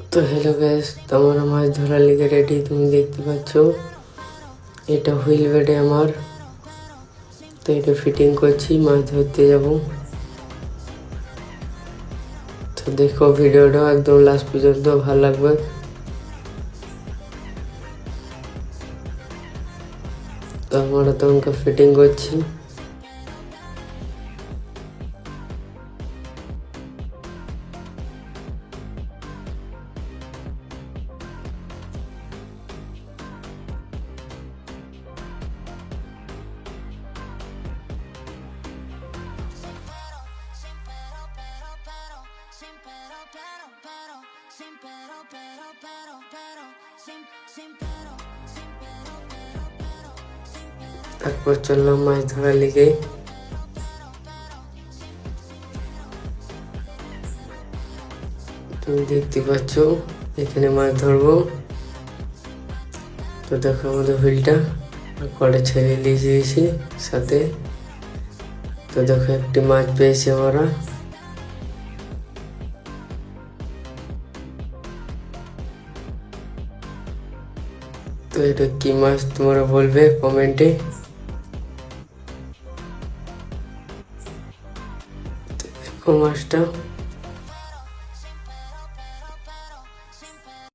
তো hello guys, তোমরা মাছ ধরার লিগে রেডি। তুমি দেখতে পাচ্ছ এটা হুইল বেডে আমার। তো এটা ফিটিং করছি, মাছ ধরতে যাব। তো দেখো ভিডিওটা একদম লাস্ট পর্যন্ত, ভালো লাগবে। তো আমরা তোমাকে ফিটিং করছি। তারপর চললাম মাছ ধরার লিগে। তুমি দেখতে পাচ্ছ এখানে মাছ ধরবো। তো দেখো আমাদের হুইলটা কড়ে ছেড়ে দিয়েছি সাথে। তো দেখো একটি মাছ পেয়েছি আমরা। তো এটা কি মাছ তোমরা বলবে কমেন্টে। দেখো মাছটা।